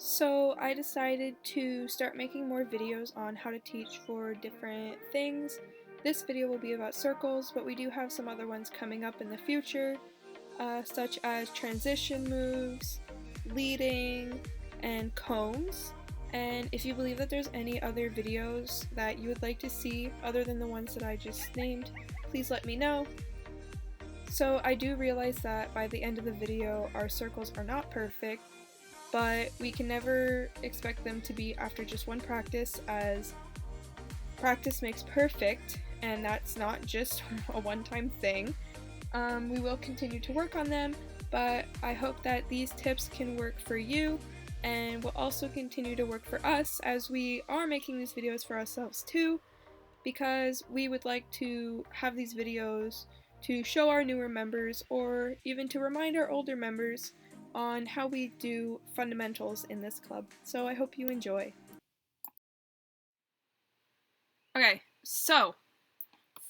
So I decided to start making more videos on how to teach for different things. This video will be about circles, but we do have some other ones coming up in the future, such as transition moves, leading, and combs. And if you believe that there's any other videos that you would like to see other than the ones that I just named, please let me know. So I do realize that by the end of the video our circles are not perfect, but we can never expect them to be after just one practice, as practice makes perfect, and that's not just a one-time thing. We will continue to work on them, but I hope that these tips can work for you and will also continue to work for us, as we are making these videos for ourselves too, because we would like to have these videos to show our newer members, or even to remind our older members on how we do fundamentals in this club. So I hope you enjoy. Okay, so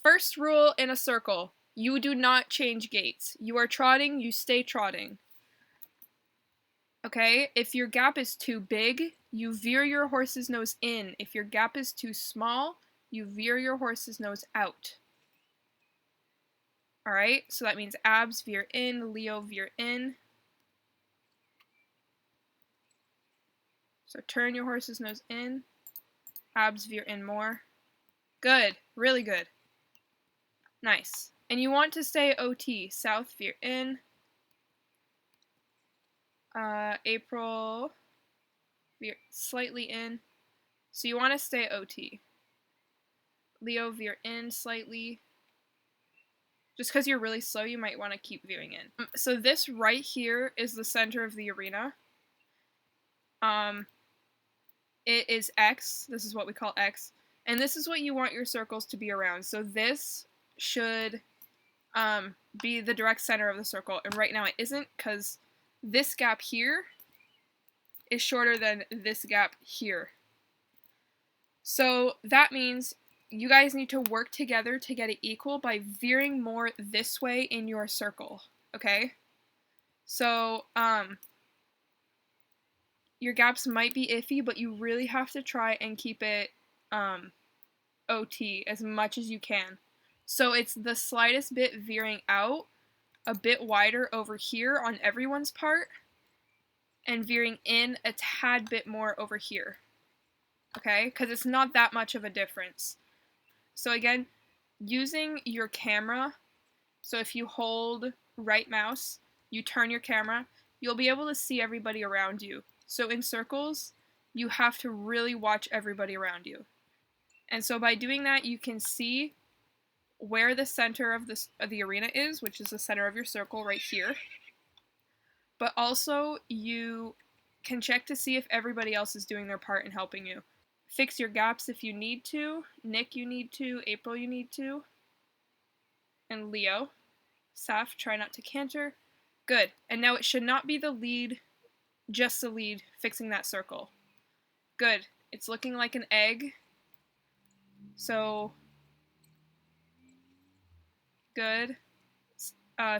first rule in a circle: you do not change gaits. You are trotting, you stay trotting. Okay, if your gap is too big, you veer your horse's nose in. If your gap is too small, you veer your horse's nose out. Alright, so that means abs veer in, Leo veer in. So turn your horse's nose in, abs veer in more. Good, really good. Nice. And you want to stay OT, south veer in, April veer slightly in. So you want to stay OT. Leo veer in slightly. Just because you're really slow, you might want to keep veering in. So this right here is the center of the arena. It is X. This is what we call X. And this is what you want your circles to be around. So this should be the direct center of the circle. And right now it isn't, because this gap here is shorter than this gap here. So that means you guys need to work together to get it equal by veering more this way in your circle, okay? So, your gaps might be iffy, but you really have to try and keep it OT as much as you can. So it's the slightest bit veering out, a bit wider over here on everyone's part, and veering in a tad bit more over here, okay? Because it's not that much of a difference. So again, using your camera, so if you hold right mouse, you turn your camera, you'll be able to see everybody around you. So in circles, you have to really watch everybody around you. And so by doing that, you can see where the center of the arena is, which is the center of your circle right here. But also, you can check to see if everybody else is doing their part in helping you. Fix your gaps if you need to. Nick, you need to. April, you need to. And Leo. Saf, try not to canter. Good. And now it should not be the lead, just the lead, fixing that circle. Good. It's looking like an egg. So, good.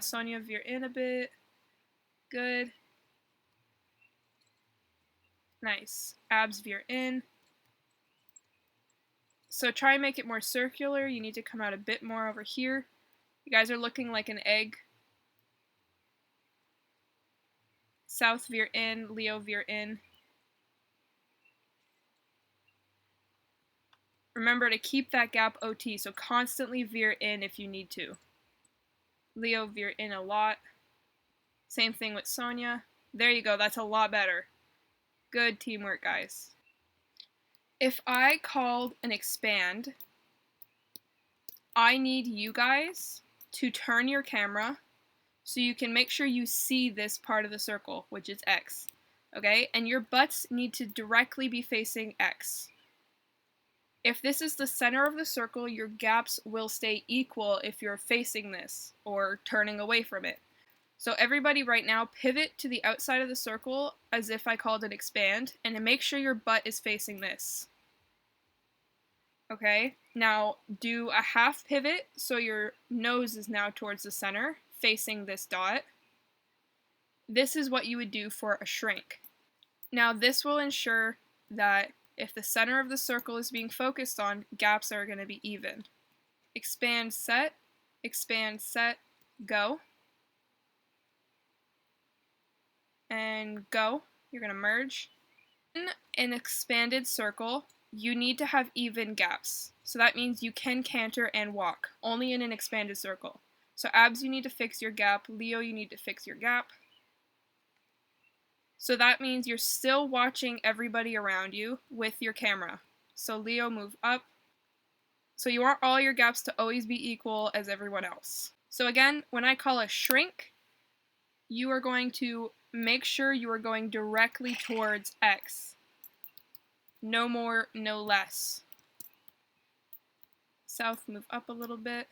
Sonia, veer in a bit. Good. Nice. Abs veer in. So try and make it more circular. You need to come out a bit more over here. You guys are looking like an egg. South veer in, Leo veer in. Remember to keep that gap OT, so constantly veer in if you need to. Leo veer in a lot. Same thing with Sonia. There you go, that's a lot better. Good teamwork, guys. If I called an expand, I need you guys to turn your camera so you can make sure you see this part of the circle, which is X. Okay? And your butts need to directly be facing X. If this is the center of the circle, your gaps will stay equal if you're facing this or turning away from it. So everybody right now, pivot to the outside of the circle as if I called it expand, and make sure your butt is facing this. Okay, now do a half pivot so your nose is now towards the center, facing this dot. This is what you would do for a shrink. Now this will ensure that if the center of the circle is being focused on, gaps are going to be even. Expand, set, go, and go. You're going to merge. In an expanded circle, you need to have even gaps. So that means you can canter and walk, only in an expanded circle. So abs, you need to fix your gap. Leo, you need to fix your gap. So that means you're still watching everybody around you with your camera. So Leo, move up. So you want all your gaps to always be equal as everyone else. So again, when I call a shrink, you are going to make sure you are going directly towards X. No more, no less. South, move up a little bit.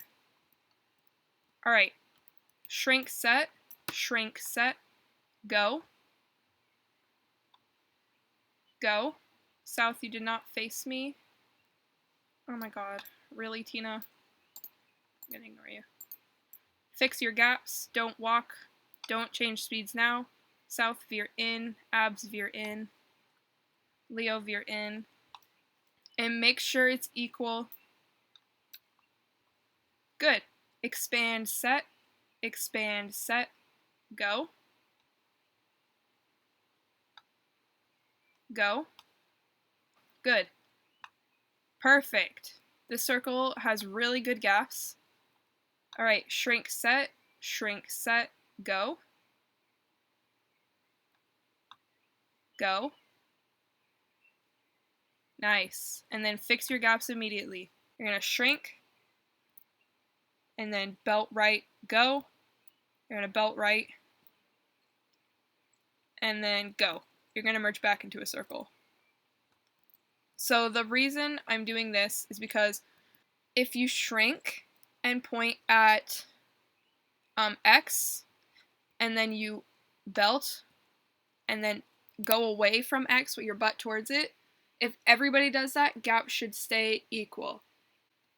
Alright, shrink, set, go. Go. South, you did not face me. Oh my god. Really, Tina? I'm gonna ignore you. Fix your gaps. Don't walk. Don't change speeds now. South, veer in. Abs, veer in. Leo, veer in. And make sure it's equal. Good. Expand, set, go. Go. Good. Perfect. This circle has really good gaps. Alright, shrink, set, go. Go. Nice. And then fix your gaps immediately. You're going to shrink, and then belt right, go. You're going to belt right, and then go. You're going to merge back into a circle. So the reason I'm doing this is because if you shrink and point at X, and then you belt, and then go away from X with your butt towards it, if everybody does that, gaps should stay equal.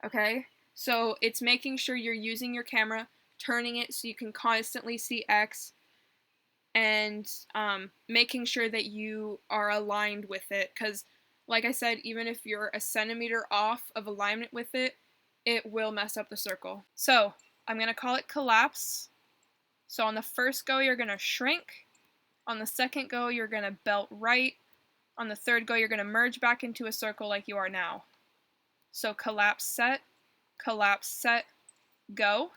Okay? So it's making sure you're using your camera, turning it so you can constantly see X, and making sure that you are aligned with it, because like I said, even if you're a centimeter off of alignment with it, it will mess up the circle. So I'm going to call it collapse. So on the first go, you're going to shrink. On the second go, you're going to belt right. On the third go, you're going to merge back into a circle like you are now. So collapse, set, go.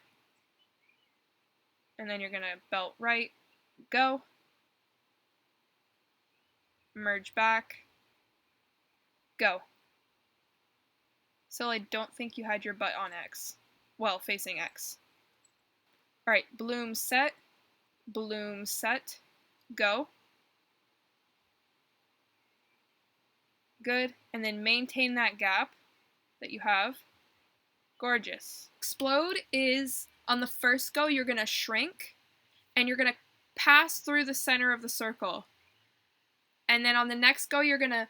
And then you're going to belt right, go. Merge back, go. So I don't think you had your butt on X. Well, facing X. Alright, bloom, set, go. Good. And then maintain that gap that you have. Gorgeous. Explode is, on the first go, you're going to shrink, and you're going to pass through the center of the circle. And then on the next go, you're going to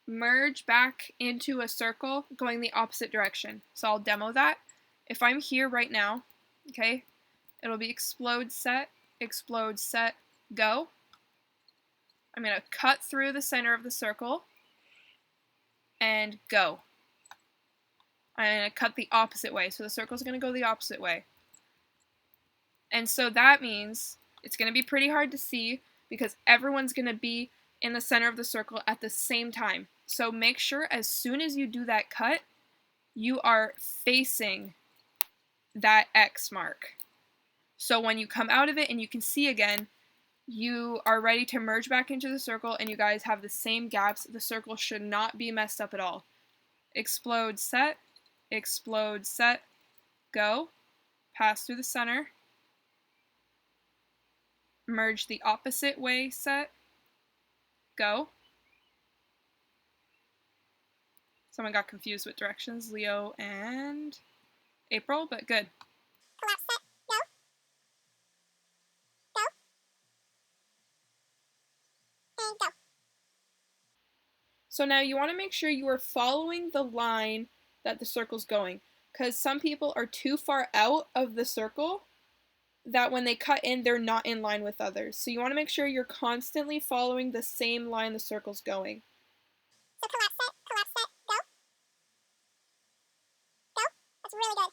merge back into a circle going the opposite direction. So I'll demo that. If I'm here right now, okay, it'll be explode, set, go. I'm going to cut through the center of the circle and go. I'm going to cut the opposite way. So the circle's going to go the opposite way. And so that means it's going to be pretty hard to see because everyone's going to be in the center of the circle at the same time. So make sure as soon as you do that cut, you are facing that X mark. So when you come out of it and you can see again, you are ready to merge back into the circle and you guys have the same gaps. The circle should not be messed up at all. Explode, set, go. Pass through the center. Merge the opposite way, set, go. Someone got confused with directions, Leo and April, but good. Collapse, set, go. Go. And go. So now you want to make sure you are following the line that the circle's going, because some people are too far out of the circle that when they cut in, they're not in line with others. So you want to make sure you're constantly following the same line the circle's going. So collapse it, go. Go. That's really good.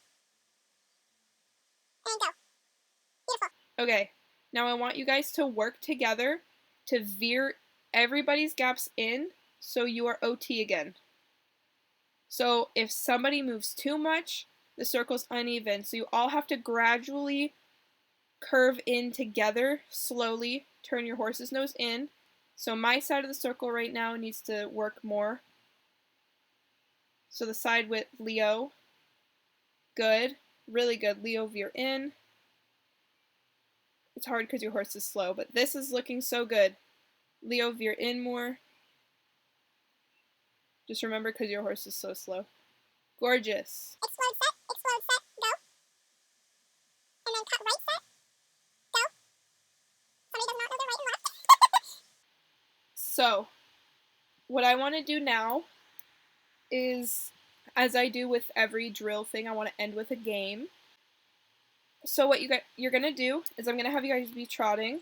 And go. Beautiful. Okay, now I want you guys to work together to veer everybody's gaps in so you are OT again. So if somebody moves too much, the circle's uneven. So you all have to gradually curve in together, slowly. Turn your horse's nose in. So my side of the circle right now needs to work more. So the side with Leo, good, really good. Leo, veer in. It's hard because your horse is slow, but this is looking so good. Leo, veer in more. Just remember because your horse is so slow. Gorgeous. Explode set, go. And then cut right set, go. Somebody does not know their right and left. So, what I want to do now is, as I do with every drill thing, I want to end with a game. So what you're going to do is I'm going to have you guys be trotting.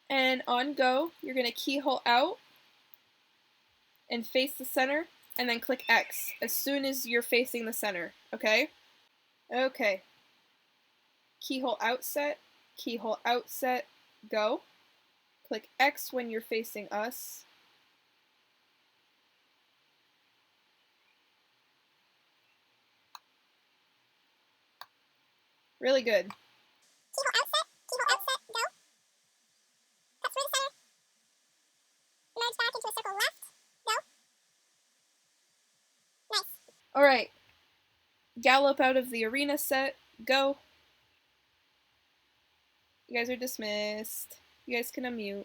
And on go, you're going to keyhole out and face the center, and then click X as soon as you're facing the center, okay? Okay. Keyhole out set, go. Click X when you're facing us. Really good. Keyhole out set, go. Cut through the center. Merge back into a circle left, go. Nice. Alright. Gallop out of the arena set, go. You guys are dismissed. You guys can unmute.